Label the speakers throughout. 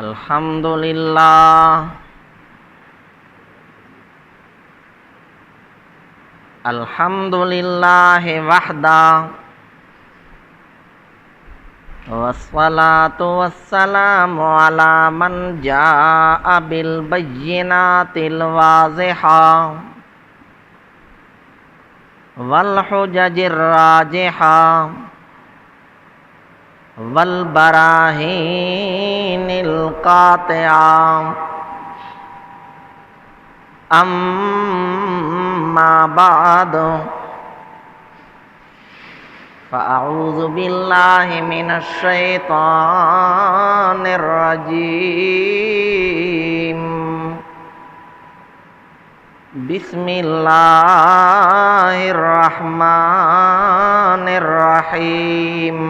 Speaker 1: الحمدللہ وحدہ والصلاة والسلام علی من جاء بالبینات الواضحہ والحجج الراجحہ والبراہین القاطعہ اما بعد فاعوذ باللہ من الشیطان الرجیم بسم اللہ الرحمن الرحیم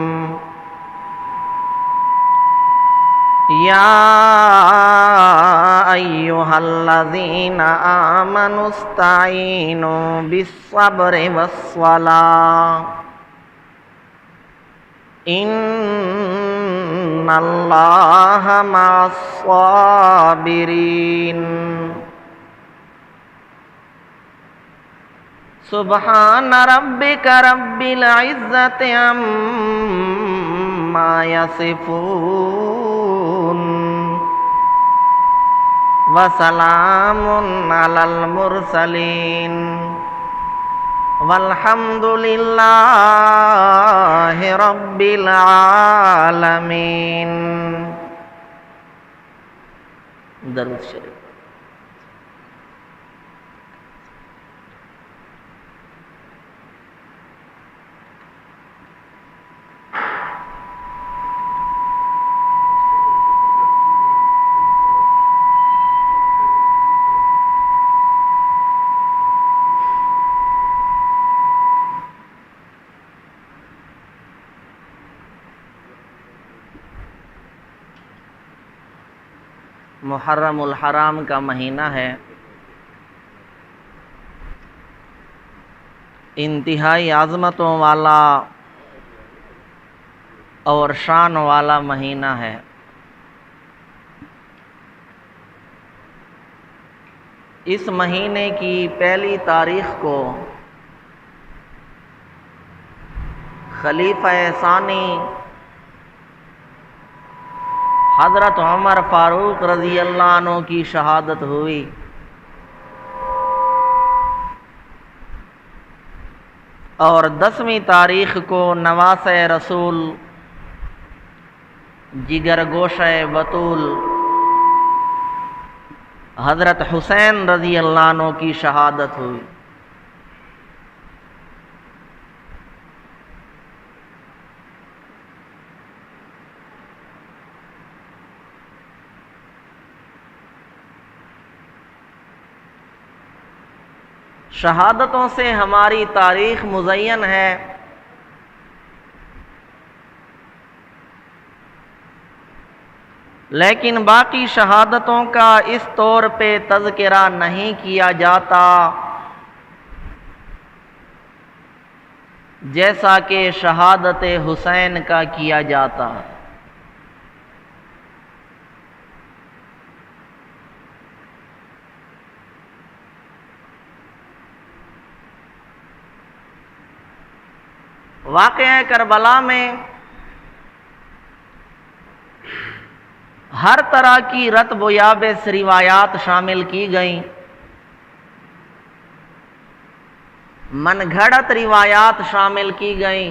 Speaker 1: یا ایہا الذین آمنوا استعینوا بالصبر والصلاة ان اللہ مع الصابرین سبحان ربک رب العزت عما یصفون وسلام علی المرسلین والحمد للہ رب العالمین۔ درود شریف۔ محرم الحرام کا مہینہ ہے، انتہائی عظمتوں والا اور شان والا مہینہ ہے۔ اس مہینے کی پہلی تاریخ کو خلیفہ ثانی حضرت عمر فاروق رضی اللہ عنہ کی شہادت ہوئی۔ اور 10ویں تاریخ کو نواسہ رسول جگر گوشہ بطول حضرت حسین رضی اللہ عنہ کی شہادت ہوئی۔ شہادتوں سے ہماری تاریخ مزین ہے، لیکن باقی شہادتوں کا اس طور پہ تذکرہ نہیں کیا جاتا جیسا کہ شہادت حسین کا کیا جاتا۔ واقعہ کربلا میں ہر طرح کی رتب و یابس روایات شامل کی گئیں، من گھڑت روایات شامل کی گئیں۔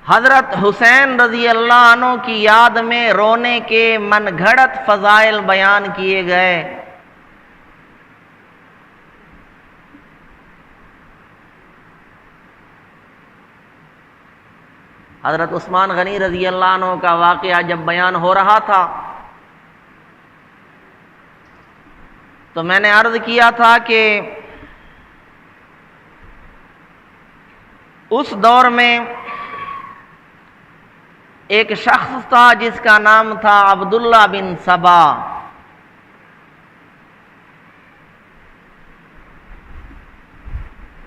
Speaker 1: حضرت حسین رضی اللہ عنہ کی یاد میں رونے کے من گھڑت فضائل بیان کیے گئے۔ حضرت عثمان غنی رضی اللہ عنہ کا واقعہ جب بیان ہو رہا تھا تو میں نے عرض کیا تھا کہ اس دور میں ایک شخص تھا جس کا نام تھا عبداللہ بن سبا۔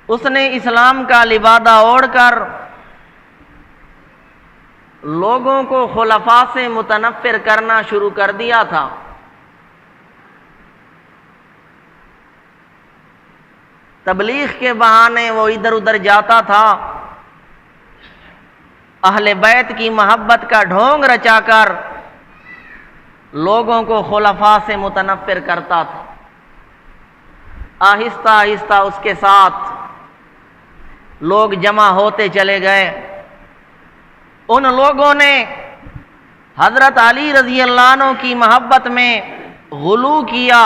Speaker 1: اس نے اسلام کا لبادہ اوڑھ کر لوگوں کو خلفاء سے متنفر کرنا شروع کر دیا تھا۔ تبلیغ کے بہانے وہ ادھر ادھر جاتا تھا، اہل بیت کی محبت کا ڈھونگ رچا کر لوگوں کو خلفاء سے متنفر کرتا تھا۔ آہستہ آہستہ اس کے ساتھ لوگ جمع ہوتے چلے گئے۔ ان لوگوں نے حضرت علی رضی اللہ عنہ کی محبت میں غلو کیا،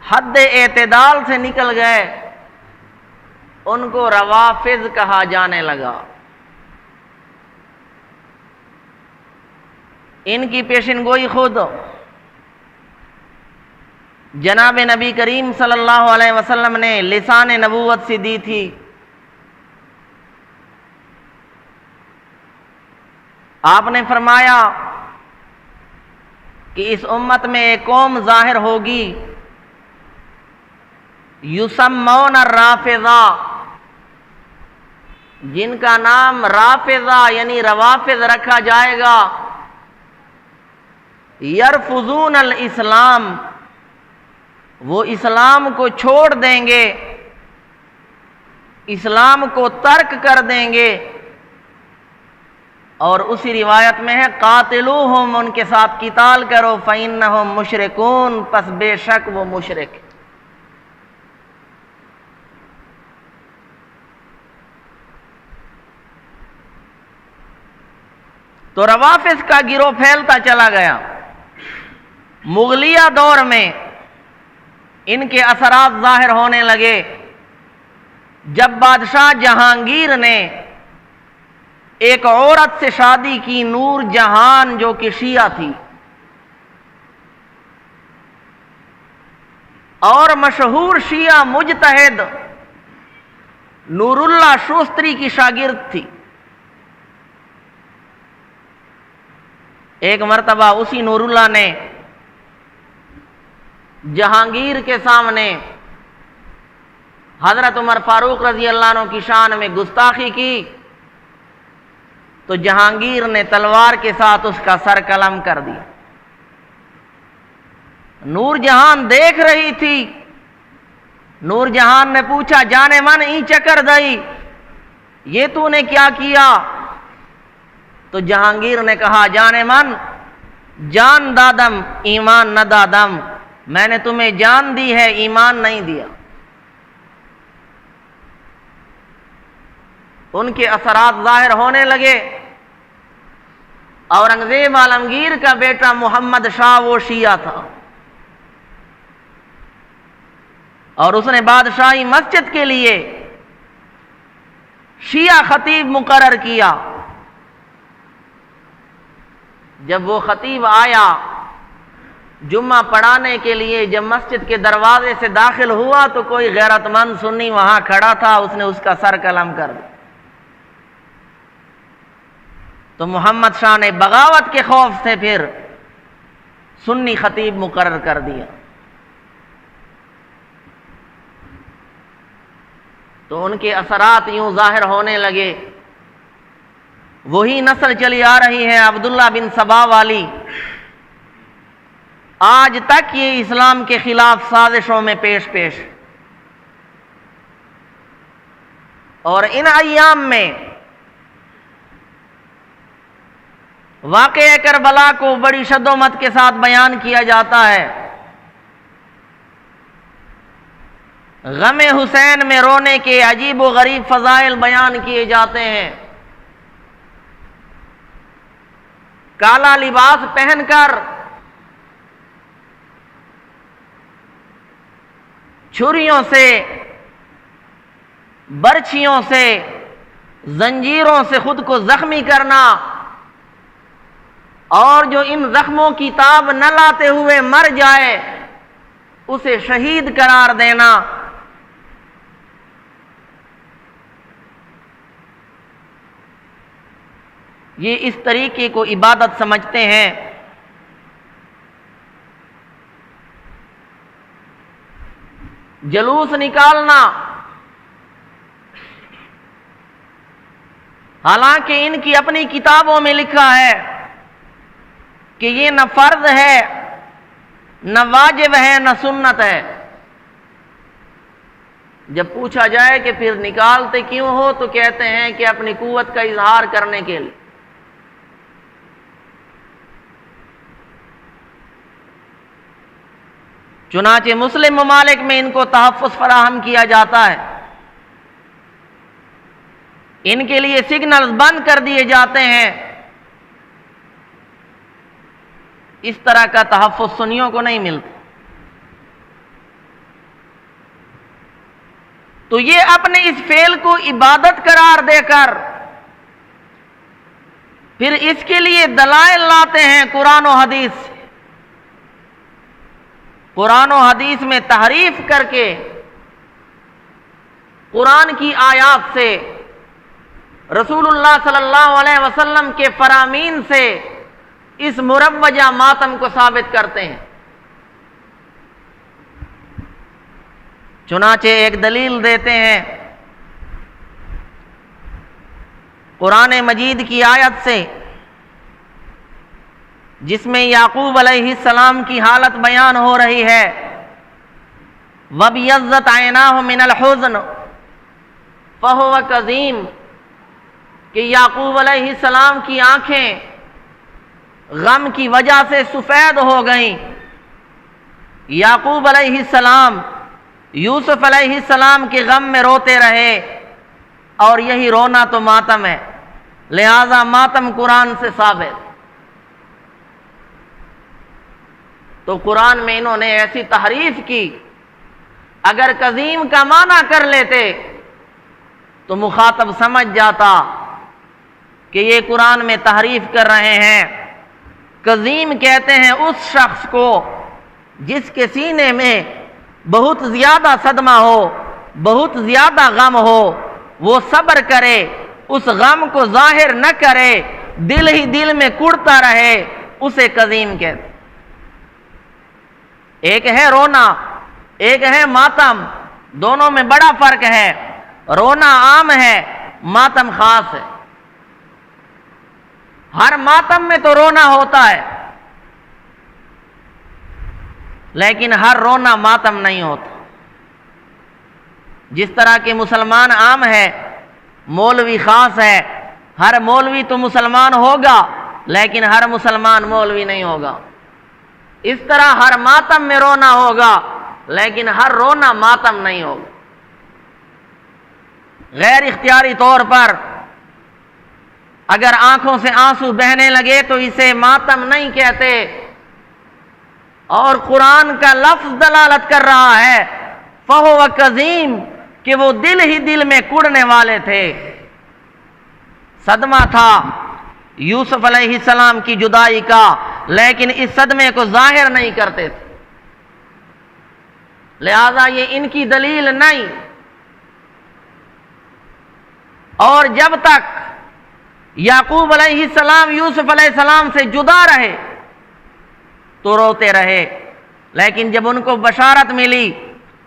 Speaker 1: حد اعتدال سے نکل گئے، ان کو روافض کہا جانے لگا۔ ان کی پیشن گوئی خود جناب نبی کریم صلی اللہ علیہ وسلم نے لسان نبوت سے دی تھی۔ آپ نے فرمایا کہ اس امت میں ایک قوم ظاہر ہوگی، یسمون الرافضہ، جن کا نام رافضہ یعنی روافض رکھا جائے گا۔ یرفضون الاسلام، وہ اسلام کو چھوڑ دیں گے، اسلام کو ترک کر دیں گے۔ اور اسی روایت میں ہے قاتلوہم، ان کے ساتھ قتال کرو، فإنہم مشرکون، پس بے شک وہ مشرک۔ تو روافض کا گروہ پھیلتا چلا گیا۔ مغلیہ دور میں ان کے اثرات ظاہر ہونے لگے جب بادشاہ جہانگیر نے ایک عورت سے شادی کی، نور جہان، جو کہ شیعہ تھی اور مشہور شیعہ مجتہد نور اللہ شوستری کی شاگرد تھی۔ ایک مرتبہ اسی نور اللہ نے جہانگیر کے سامنے حضرت عمر فاروق رضی اللہ عنہ کی شان میں گستاخی کی، تو جہانگیر نے تلوار کے ساتھ اس کا سر قلم کر دیا۔ نور جہان دیکھ رہی تھی۔ نور جہان نے پوچھا، جانے من ای چکر دئی، یہ تو نے کیا کیا؟ تو جہانگیر نے کہا، جانے من جان دادم ایمان نہ دادم، میں نے تمہیں جان دی ہے، ایمان نہیں دیا۔ ان کے اثرات ظاہر ہونے لگے۔ اورنگزیب عالمگیر کا بیٹا محمد شاہ وہ شیعہ تھا، اور اس نے بادشاہی مسجد کے لیے شیعہ خطیب مقرر کیا۔ جب وہ خطیب آیا جمعہ پڑھانے کے لیے، جب مسجد کے دروازے سے داخل ہوا تو کوئی غیرت مند سنی وہاں کھڑا تھا، اس نے اس کا سر قلم کر دیا۔ تو محمد شاہ نے بغاوت کے خوف سے پھر سنی خطیب مقرر کر دیا۔ تو ان کے اثرات یوں ظاہر ہونے لگے۔ وہی نسل چلی آ رہی ہے عبداللہ بن سبا والی، آج تک یہ اسلام کے خلاف سازشوں میں پیش اور ان ایام میں واقعہ کربلا کو بڑی شد و مت کے ساتھ بیان کیا جاتا ہے۔ غم حسین میں رونے کے عجیب و غریب فضائل بیان کیے جاتے ہیں۔ کالا لباس پہن کر چھریوں سے، برچھیوں سے، زنجیروں سے خود کو زخمی کرنا، اور جو ان زخموں کی تاب نہ لاتے ہوئے مر جائے اسے شہید قرار دینا، یہ اس طریقے کو عبادت سمجھتے ہیں۔ جلوس نکالنا، حالانکہ ان کی اپنی کتابوں میں لکھا ہے کہ یہ نہ فرض ہے، نہ واجب ہے، نہ سنت ہے۔ جب پوچھا جائے کہ پھر نکالتے کیوں ہو تو کہتے ہیں کہ اپنی قوت کا اظہار کرنے کے لیے۔ چنانچہ مسلم ممالک میں ان کو تحفظ فراہم کیا جاتا ہے، ان کے لیے سگنلز بند کر دیے جاتے ہیں۔ اس طرح کا تحفظ سنیوں کو نہیں ملتا۔ تو یہ اپنے اس فعل کو عبادت قرار دے کر پھر اس کے لیے دلائل لاتے ہیں قرآن و حدیث سے، قرآن و حدیث میں تحریف کر کے، قرآن کی آیات سے، رسول اللہ صلی اللہ علیہ وسلم کے فرامین سے اس مروجہ ماتم کو ثابت کرتے ہیں۔ چنانچہ ایک دلیل دیتے ہیں قرآن مجید کی آیت سے، جس میں یعقوب علیہ السلام کی حالت بیان ہو رہی ہے، وَبِيَضَّتْ عَيْنَاهُ مِنَ الْحُزْنِ فَهُوَ كَظِيمٌ، کہ یعقوب علیہ السلام کی آنکھیں غم کی وجہ سے سفید ہو گئیں۔ یعقوب علیہ السلام یوسف علیہ السلام کے غم میں روتے رہے، اور یہی رونا تو ماتم ہے، لہذا ماتم قرآن سے ثابت۔ تو قرآن میں انہوں نے ایسی تحریف کی، اگر قزیم کا معنی کر لیتے تو مخاطب سمجھ جاتا کہ یہ قرآن میں تحریف کر رہے ہیں۔ قزیم کہتے ہیں اس شخص کو جس کے سینے میں بہت زیادہ صدمہ ہو، بہت زیادہ غم ہو، وہ صبر کرے، اس غم کو ظاہر نہ کرے، دل ہی دل میں کڑتا رہے، اسے قزیم کہتے۔ ایک ہے رونا، ایک ہے ماتم، دونوں میں بڑا فرق ہے۔ رونا عام ہے، ماتم خاص ہے۔ ہر ماتم میں تو رونا ہوتا ہے، لیکن ہر رونا ماتم نہیں ہوتا۔ جس طرح کہ مسلمان عام ہے، مولوی خاص ہے، ہر مولوی تو مسلمان ہوگا لیکن ہر مسلمان مولوی نہیں ہوگا، اس طرح ہر ماتم میں رونا ہوگا لیکن ہر رونا ماتم نہیں ہوگا۔ غیر اختیاری طور پر اگر آنکھوں سے آنسو بہنے لگے تو اسے ماتم نہیں کہتے، اور قرآن کا لفظ دلالت کر رہا ہے فَهُوَ كَظِيمٌ، کہ وہ دل ہی دل میں کڑنے والے تھے۔ صدمہ تھا یوسف علیہ السلام کی جدائی کا، لیکن اس صدمے کو ظاہر نہیں کرتے تھے، لہذا یہ ان کی دلیل نہیں۔ اور جب تک یعقوب علیہ السلام یوسف علیہ السلام سے جدا رہے تو روتے رہے، لیکن جب ان کو بشارت ملی،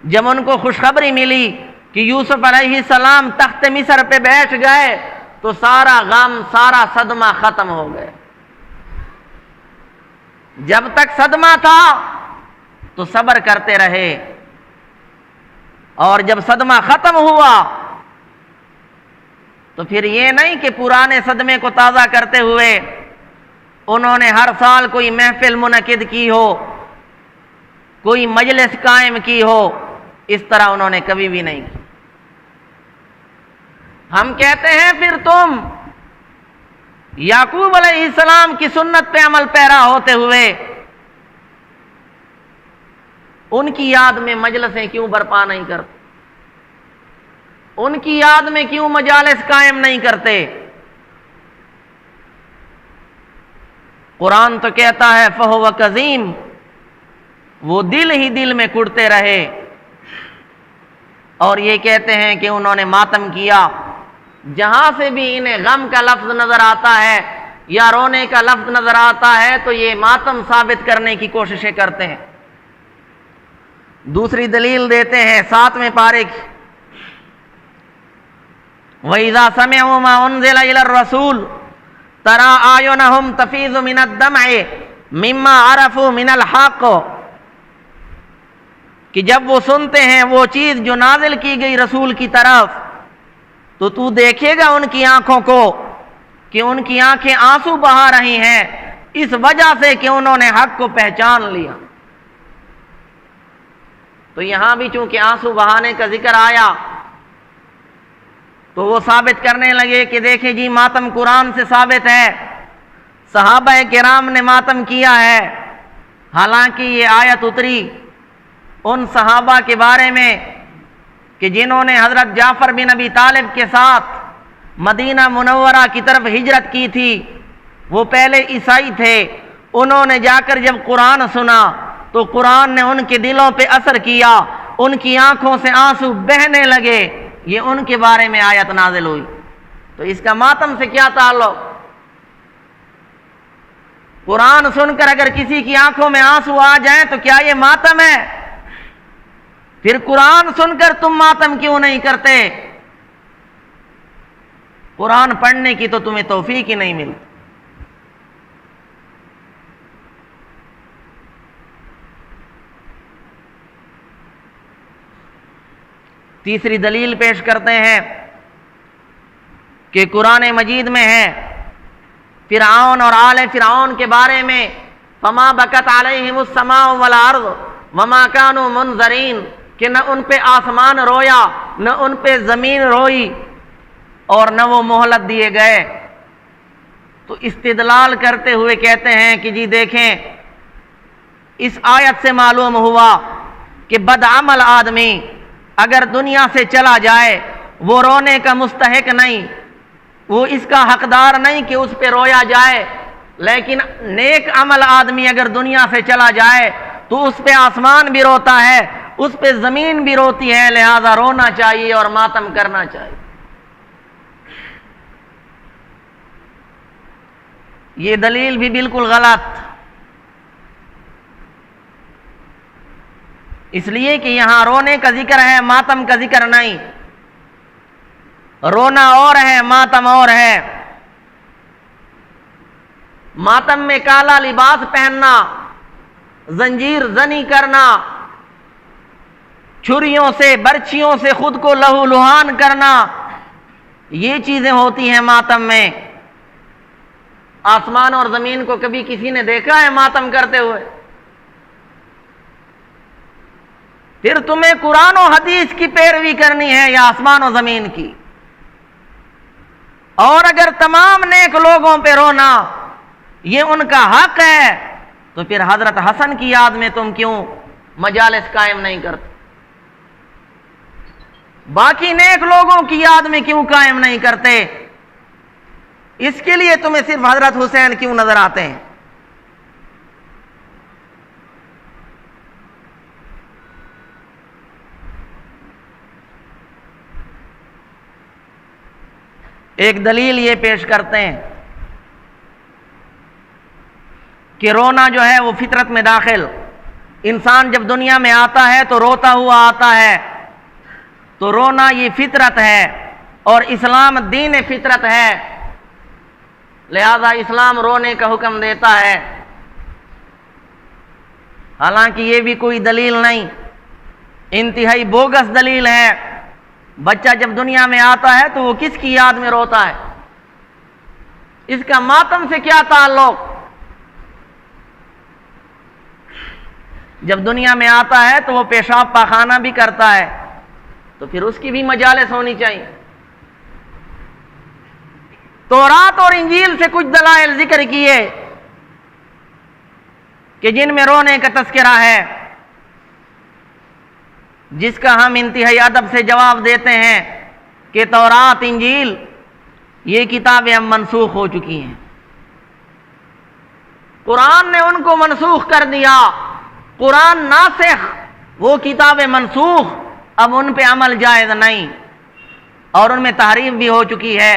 Speaker 1: جب ان کو خوشخبری ملی کہ یوسف علیہ السلام تخت مصر پہ بیٹھ گئے تو سارا غم، سارا صدمہ ختم ہو گئے۔ جب تک صدمہ تھا تو صبر کرتے رہے، اور جب صدمہ ختم ہوا تو پھر یہ نہیں کہ پرانے صدمے کو تازہ کرتے ہوئے انہوں نے ہر سال کوئی محفل منعقد کی ہو، کوئی مجلس قائم کی ہو، اس طرح انہوں نے کبھی بھی نہیں کی۔ ہم کہتے ہیں پھر تم یعقوب علیہ السلام کی سنت پہ عمل پیرا ہوتے ہوئے ان کی یاد میں مجلسیں کیوں برپا نہیں کرتے، ان کی یاد میں کیوں مجالس قائم نہیں کرتے؟ قرآن تو کہتا ہے فَهُوَ كَظِيمٌ، وہ دل ہی دل میں کڑتے رہے، اور یہ کہتے ہیں کہ انہوں نے ماتم کیا۔ جہاں سے بھی انہیں غم کا لفظ نظر آتا ہے یا رونے کا لفظ نظر آتا ہے تو یہ ماتم ثابت کرنے کی کوششیں کرتے ہیں۔ دوسری دلیل دیتے ہیں 7ویں پارے کی، وَإِذَا سَمِعُوا مَا أُنزِلَ إِلَى الرَّسُولِ تَرَىٰ أَعْيُنَهُمْ تَفِيضُ مِنَ الدَّمْعِ مِمَّا عَرَفُوا مِنَ الْحَقِّ، کہ جب وہ سنتے ہیں وہ چیز جو نازل کی گئی رسول کی طرف تو تو دیکھے گا ان کی آنکھوں کو کہ ان کی آنکھیں آنسو بہا رہی ہیں اس وجہ سے کہ انہوں نے حق کو پہچان لیا۔ تو یہاں بھی چونکہ آنسو بہانے کا ذکر آیا تو وہ ثابت کرنے لگے کہ دیکھیں جی ماتم قرآن سے ثابت ہے، صحابہ کرام نے ماتم کیا ہے، حالانکہ یہ آیت اتری ان صحابہ کے بارے میں کہ جنہوں نے حضرت جعفر بن ابی طالب کے ساتھ مدینہ منورہ کی طرف ہجرت کی تھی۔ وہ پہلے عیسائی تھے، انہوں نے جا کر جب قرآن سنا تو قرآن نے ان کے دلوں پہ اثر کیا، ان کی آنکھوں سے آنسو بہنے لگے، یہ ان کے بارے میں آیت نازل ہوئی۔ تو اس کا ماتم سے کیا تعلق؟ قرآن سن کر اگر کسی کی آنکھوں میں آنسو آ جائیں تو کیا یہ ماتم ہے؟ پھر قرآن سن کر تم ماتم کیوں نہیں کرتے؟ قرآن پڑھنے کی تو تمہیں توفیق ہی نہیں ملتی۔ تیسری دلیل پیش کرتے ہیں کہ قرآن مجید میں ہے فرعون اور آل فرعون کے بارے میں فما بکت علیہم السماء والارض وما كانوا منظرین، کہ نہ ان پہ آسمان رویا نہ ان پہ زمین روئی اور نہ وہ مہلت دیے گئے۔ تو استدلال کرتے ہوئے کہتے ہیں کہ جی دیکھیں اس آیت سے معلوم ہوا کہ بدعمل آدمی اگر دنیا سے چلا جائے وہ رونے کا مستحق نہیں، وہ اس کا حقدار نہیں کہ اس پہ رویا جائے، لیکن نیک عمل آدمی اگر دنیا سے چلا جائے تو اس پہ آسمان بھی روتا ہے، اس پہ زمین بھی روتی ہے، لہذا رونا چاہیے اور ماتم کرنا چاہیے۔ یہ دلیل بھی بالکل غلط، اس لیے کہ یہاں رونے کا ذکر ہے، ماتم کا ذکر نہیں۔ رونا اور ہے، ماتم اور ہے۔ ماتم میں کالا لباس پہننا، زنجیر زنی کرنا، چھریوں سے برچھیوں سے خود کو لہو لہان کرنا، یہ چیزیں ہوتی ہیں ماتم میں۔ آسمان اور زمین کو کبھی کسی نے دیکھا ہے ماتم کرتے ہوئے؟ پھر تمہیں قرآن و حدیث کی پیروی کرنی ہے یا آسمان و زمین کی؟ اور اگر تمام نیک لوگوں پہ رونا یہ ان کا حق ہے تو پھر حضرت حسن کی یاد میں تم کیوں مجالس قائم نہیں کرتے؟ باقی نیک لوگوں کی یاد میں کیوں قائم نہیں کرتے؟ اس کے لیے تمہیں صرف حضرت حسین کیوں نظر آتے ہیں؟ ایک دلیل یہ پیش کرتے ہیں کہ رونا جو ہے وہ فطرت میں داخل، انسان جب دنیا میں آتا ہے تو روتا ہوا آتا ہے، تو رونا یہ فطرت ہے اور اسلام دین فطرت ہے، لہذا اسلام رونے کا حکم دیتا ہے۔ حالانکہ یہ بھی کوئی دلیل نہیں، انتہائی بوگس دلیل ہے۔ بچہ جب دنیا میں آتا ہے تو وہ کس کی یاد میں روتا ہے؟ اس کا ماتم سے کیا تعلق؟ جب دنیا میں آتا ہے تو وہ پیشاب پاخانہ بھی کرتا ہے، تو پھر اس کی بھی مجالس ہونی چاہیے۔ تورات اور انجیل سے کچھ دلائل ذکر کیے کہ جن میں رونے کا تذکرہ ہے، جس کا ہم انتہائی ادب سے جواب دیتے ہیں کہ تورات انجیل یہ کتابیں اب منسوخ ہو چکی ہیں، قرآن نے ان کو منسوخ کر دیا۔ قرآن ناسخ، وہ کتابیں منسوخ، اب ان پہ عمل جائز نہیں، اور ان میں تحریف بھی ہو چکی ہے،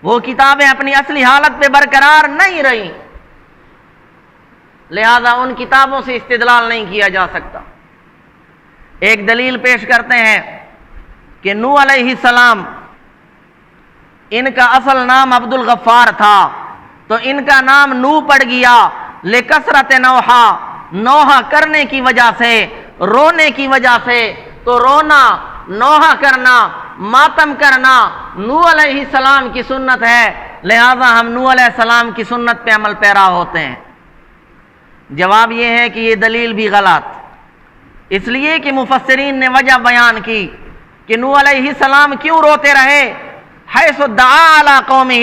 Speaker 1: وہ کتابیں اپنی اصلی حالت پہ برقرار نہیں رہیں، لہذا ان کتابوں سے استدلال نہیں کیا جا سکتا۔ ایک دلیل پیش کرتے ہیں کہ نوح علیہ السلام ان کا اصل نام عبد الغفار تھا، تو ان کا نام نو پڑ گیا لکثرت نوحہ، نوحہ کرنے کی وجہ سے، رونے کی وجہ سے۔ تو رونا، نوحہ کرنا، ماتم کرنا نو علیہ السلام کی سنت ہے، لہذا ہم نو علیہ السلام کی سنت پہ عمل پیرا ہوتے ہیں۔ جواب یہ ہے کہ یہ دلیل بھی غلط، اس لیے کہ مفسرین نے وجہ بیان کی کہ نو علیہ السلام کیوں روتے رہے، حیث دعا علی قومہ،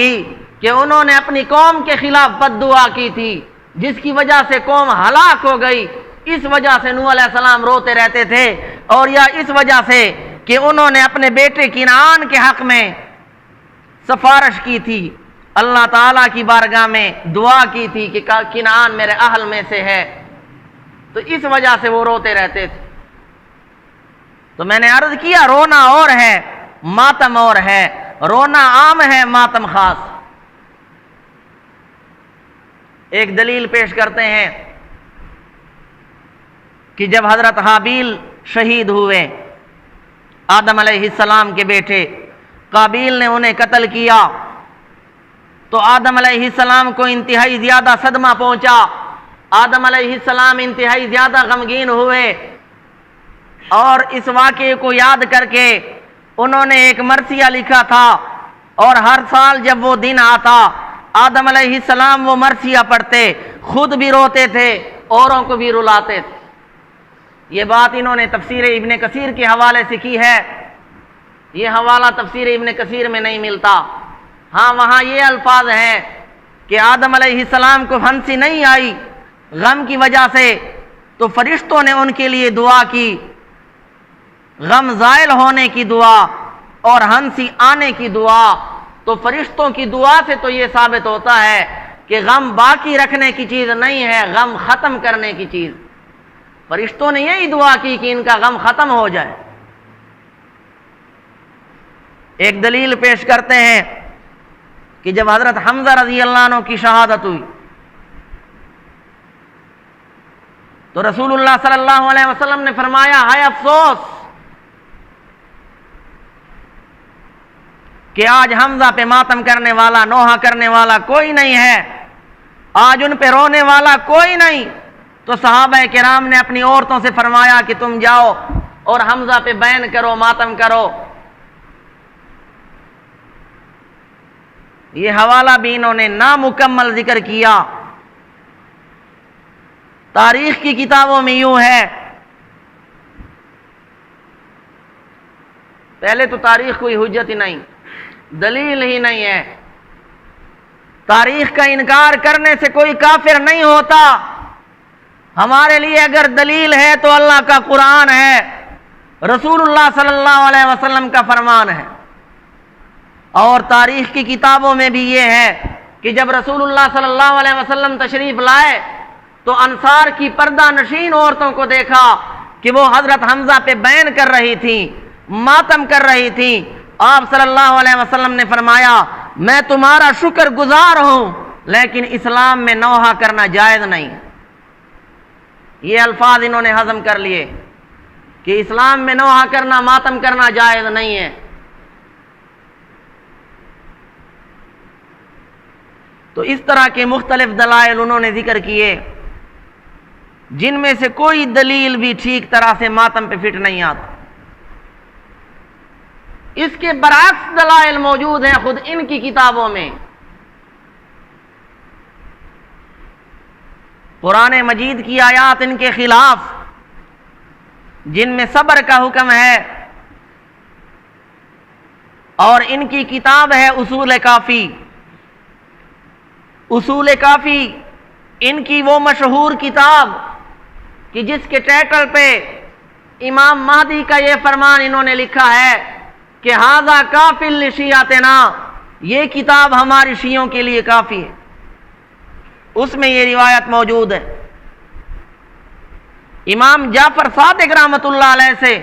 Speaker 1: کہ انہوں نے اپنی قوم کے خلاف بد دعا کی تھی جس کی وجہ سے قوم ہلاک ہو گئی، اس وجہ سے نوح علیہ السلام روتے رہتے تھے، اور یا اس وجہ سے کہ انہوں نے اپنے بیٹے کنعان کے حق میں سفارش کی تھی، اللہ تعالیٰ کی بارگاہ میں دعا کی تھی کہ کنعان میرے اہل میں سے ہے، تو اس وجہ سے وہ روتے رہتے تھے۔ تو میں نے عرض کیا رونا اور ہے، ماتم اور ہے، رونا عام ہے، ماتم خاص۔ ایک دلیل پیش کرتے ہیں کہ جب حضرت حابیل شہید ہوئے، آدم علیہ السلام کے بیٹے، قابیل نے انہیں قتل کیا، تو آدم علیہ السلام کو انتہائی زیادہ صدمہ پہنچا، آدم علیہ السلام انتہائی زیادہ غمگین ہوئے، اور اس واقعے کو یاد کر کے انہوں نے ایک مرثیہ لکھا تھا، اور ہر سال جب وہ دن آتا آدم علیہ السلام وہ مرثیہ پڑھتے، خود بھی روتے تھے، اوروں کو بھی رلاتے تھے۔ یہ بات انہوں نے تفسیر ابن کثیر کے حوالے سے کی ہے، یہ حوالہ تفسیر ابن کثیر میں نہیں ملتا۔ ہاں وہاں یہ الفاظ ہیں کہ آدم علیہ السلام کو ہنسی نہیں آئی غم کی وجہ سے، تو فرشتوں نے ان کے لیے دعا کی، غم زائل ہونے کی دعا اور ہنسی آنے کی دعا۔ تو فرشتوں کی دعا سے تو یہ ثابت ہوتا ہے کہ غم باقی رکھنے کی چیز نہیں ہے، غم ختم کرنے کی چیز۔ فرشتوں نے یہی دعا کی کہ ان کا غم ختم ہو جائے۔ ایک دلیل پیش کرتے ہیں کہ جب حضرت حمزہ رضی اللہ عنہ کی شہادت ہوئی تو رسول اللہ صلی اللہ علیہ وسلم نے فرمایا ہے افسوس کہ آج حمزہ پہ ماتم کرنے والا، نوحہ کرنے والا کوئی نہیں ہے، آج ان پہ رونے والا کوئی نہیں۔ تو صحابہ کرام نے اپنی عورتوں سے فرمایا کہ تم جاؤ اور حمزہ پہ بین کرو، ماتم کرو۔ یہ حوالہ بھی انہوں نے نامکمل ذکر کیا۔ تاریخ کی کتابوں میں یوں ہے، پہلے تو تاریخ کوئی حجت ہی نہیں، دلیل ہی نہیں ہے، تاریخ کا انکار کرنے سے کوئی کافر نہیں ہوتا۔ ہمارے لیے اگر دلیل ہے تو اللہ کا قرآن ہے، رسول اللہ صلی اللہ علیہ وسلم کا فرمان ہے۔ اور تاریخ کی کتابوں میں بھی یہ ہے کہ جب رسول اللہ صلی اللہ علیہ وسلم تشریف لائے تو انصار کی پردہ نشین عورتوں کو دیکھا کہ وہ حضرت حمزہ پہ بین کر رہی تھیں، ماتم کر رہی تھیں۔ آپ صلی اللہ علیہ وسلم نے فرمایا میں تمہارا شکر گزار ہوں، لیکن اسلام میں نوحہ کرنا جائز نہیں۔ یہ الفاظ انہوں نے ہضم کر لیے کہ اسلام میں نوحہ کرنا، ماتم کرنا جائز نہیں ہے۔ تو اس طرح کے مختلف دلائل انہوں نے ذکر کیے جن میں سے کوئی دلیل بھی ٹھیک طرح سے ماتم پہ فٹ نہیں آتا۔ اس کے برعکس دلائل موجود ہیں خود ان کی کتابوں میں۔ قرآن مجید کی آیات ان کے خلاف جن میں صبر کا حکم ہے، اور ان کی کتاب ہے اصول کافی۔ اصول کافی ان کی وہ مشہور کتاب کہ جس کے ٹائٹل پہ امام مہدی کا یہ فرمان انہوں نے لکھا ہے کہ ھذا کافی لشیعتنا، یہ کتاب ہماری شیعوں کے لیے کافی ہے۔ اس میں یہ روایت موجود ہے امام جعفر صادق رحمۃ اللہ علیہ سے،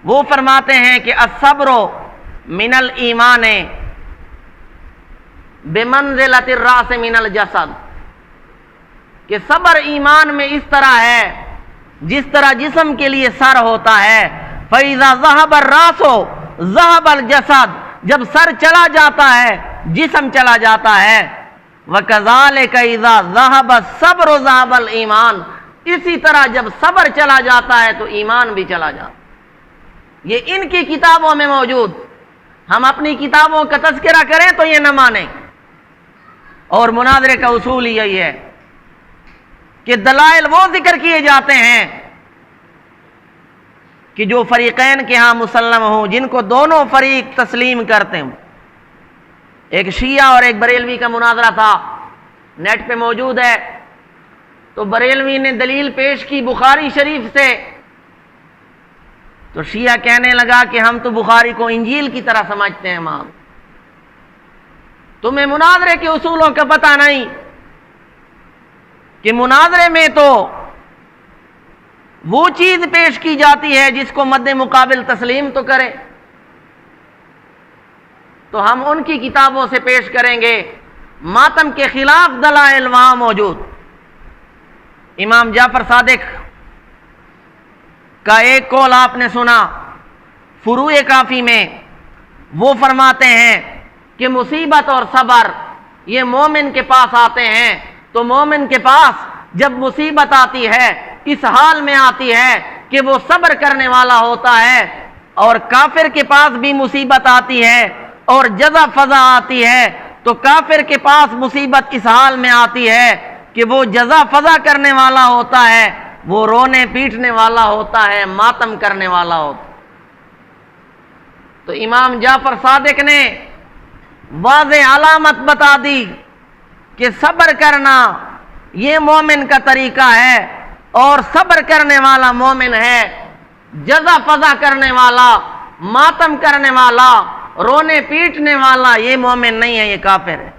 Speaker 1: وہ فرماتے ہیں کہ الصبر من الایمان بمنزلۃ الراس من الجسد، کہ صبر ایمان میں اس طرح ہے جس طرح جسم کے لیے سر ہوتا ہے۔ فَإِذَا ذَهَبَ الرَّاسُ ذَهَبَ الْجَسَدُ، جب سر چلا جاتا ہے جسم چلا جاتا ہے۔ وَكَذَلِكَ إِذَا ذَهَبَ الصَّبْرُ ذَهَبَ الْإِيمَانُ، اسی طرح جب صبر چلا جاتا ہے تو ایمان بھی چلا جاتا ہے۔ یہ ان کی کتابوں میں موجود، ہم اپنی کتابوں کا تذکرہ کریں تو یہ نہ مانیں۔ اور مناظرے کا اصول یہی ہے کہ دلائل وہ ذکر کیے جاتے ہیں کہ جو فریقین کے ہاں مسلم ہوں، جن کو دونوں فریق تسلیم کرتے ہوں۔ ایک شیعہ اور ایک بریلوی کا مناظرہ تھا، نیٹ پہ موجود ہے۔ تو بریلوی نے دلیل پیش کی بخاری شریف سے، تو شیعہ کہنے لگا کہ ہم تو بخاری کو انجیل کی طرح سمجھتے ہیں امام، تمہیں مناظرے کے اصولوں کا پتہ نہیں کہ مناظرے میں تو وہ چیز پیش کی جاتی ہے جس کو مد مقابل تسلیم تو کرے۔ تو ہم ان کی کتابوں سے پیش کریں گے، ماتم کے خلاف دلائل وہاں موجود۔ امام جعفر صادق کا ایک قول آپ نے سنا فروع کافی میں، وہ فرماتے ہیں کہ مصیبت اور صبر یہ مومن کے پاس آتے ہیں، تو مومن کے پاس جب مصیبت آتی ہے اس حال میں آتی ہے کہ وہ صبر کرنے والا ہوتا ہے، اور کافر کے پاس بھی مصیبت آتی ہے اور جزا فضا آتی ہے، تو کافر کے پاس مصیبت اس حال میں آتی ہے کہ وہ جزا فضا کرنے والا ہوتا ہے، وہ رونے پیٹنے والا ہوتا ہے، ماتم کرنے والا ہوتا ہے۔ تو امام جعفر صادق نے واضح علامت بتا دی کہ صبر کرنا یہ مومن کا طریقہ ہے، اور صبر کرنے والا مومن ہے، جزا فضا کرنے والا، ماتم کرنے والا، رونے پیٹنے والا یہ مومن نہیں ہے، یہ کافر ہے۔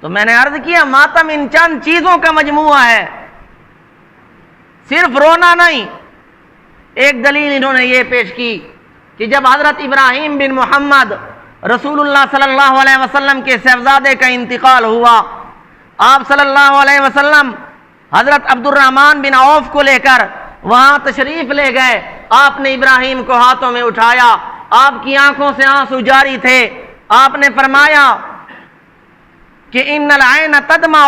Speaker 1: تو میں نے عرض کیا ماتم ان چند چیزوں کا مجموعہ ہے، صرف رونا نہیں۔ ایک دلیل انہوں نے یہ پیش کی کہ جب حضرت ابراہیم بن محمد رسول اللہ صلی اللہ علیہ وسلم کے صاحبزادے کا انتقال ہوا، آپ صلی اللہ علیہ وسلم حضرت عبد الرحمن بن عوف کو لے کر وہاں تشریف لے گئے۔ آپ نے ابراہیم کو ہاتھوں میں اٹھایا، آپ کی آنکھوں سے آنسو جاری تھے۔ آپ نے فرمایا کہ ان العین تدمع،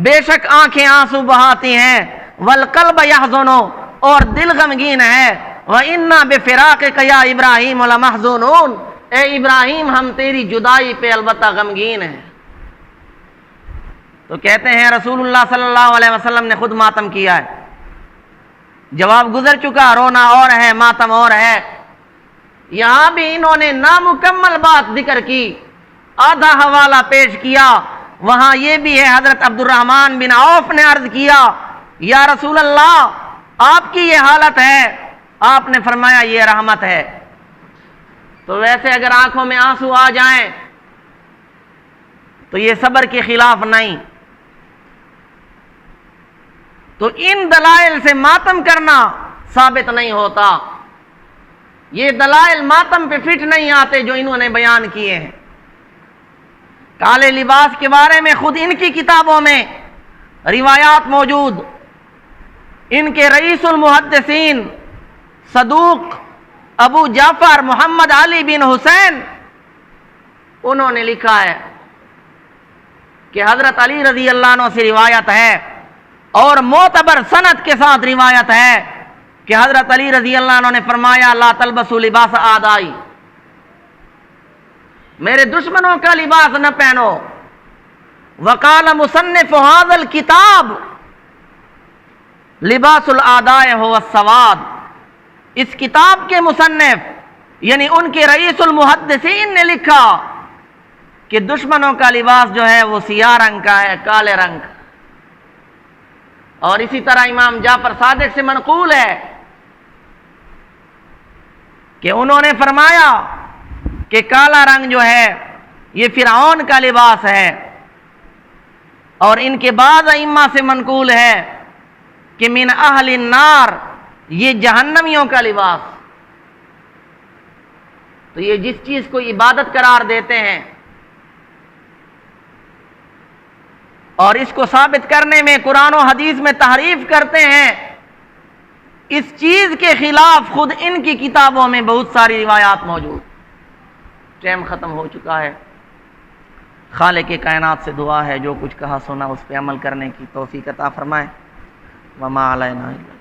Speaker 1: بے شک آنکھیں آنسو بہاتی ہیں، والقلب یحزن، اور دل غمگین ہے، وَإِنَّا بِفِرَاقِكَ يَا إِبْرَاهِيمُ لَمَحْزُونُونَ، اے ابراہیم ہم تیری جدائی پہ البتہ غمگین ہیں۔ تو کہتے ہیں رسول اللہ صلی اللہ علیہ وسلم نے خود ماتم کیا ہے، جواب گزر چکا، رونا اور ہے ماتم اور ہے۔ یہاں بھی انہوں نے نامکمل بات ذکر کی، آدھا حوالہ پیش کیا۔ وہاں یہ بھی ہے حضرت عبد الرحمن بن عوف نے عرض کیا یا رسول اللہ آپ کی یہ حالت ہے، آپ نے فرمایا یہ رحمت ہے۔ تو ویسے اگر آنکھوں میں آنسو آ جائیں تو یہ صبر کے خلاف نہیں۔ تو ان دلائل سے ماتم کرنا ثابت نہیں ہوتا، یہ دلائل ماتم پہ فٹ نہیں آتے جو انہوں نے بیان کیے ہیں۔ کالے لباس کے بارے میں خود ان کی کتابوں میں روایات موجود۔ ان کے رئیس المحدثین صدوق ابو جعفر محمد علی بن حسین، انہوں نے لکھا ہے کہ حضرت علی رضی اللہ عنہ سے روایت ہے، اور معتبر سند کے ساتھ روایت ہے کہ حضرت علی رضی اللہ عنہ نے فرمایا لا تلبسوا لباس اعدائی، میرے دشمنوں کا لباس نہ پہنو۔ وقال مصنف هذا الكتاب لباس الاعداء هو السواد، اس کتاب کے مصنف یعنی ان کے رئیس المحدثین نے لکھا کہ دشمنوں کا لباس جو ہے وہ سیاہ رنگ کا ہے، کالے رنگ کا۔ اور اسی طرح امام جعفر صادق سے منقول ہے کہ انہوں نے فرمایا کہ کالا رنگ جو ہے یہ فرعون کا لباس ہے، اور ان کے بعض ائمہ سے منقول ہے کہ من اہل النار، یہ جہنمیوں کا لباس۔ تو یہ جس چیز کو عبادت قرار دیتے ہیں اور اس کو ثابت کرنے میں قرآن و حدیث میں تحریف کرتے ہیں، اس چیز کے خلاف خود ان کی کتابوں میں بہت ساری روایات موجود. ٹائم ختم ہو چکا ہے. خالق کائنات سے دعا ہے جو کچھ کہا سنا اس پہ عمل کرنے کی توفیق عطا فرمائے. وما علینا الا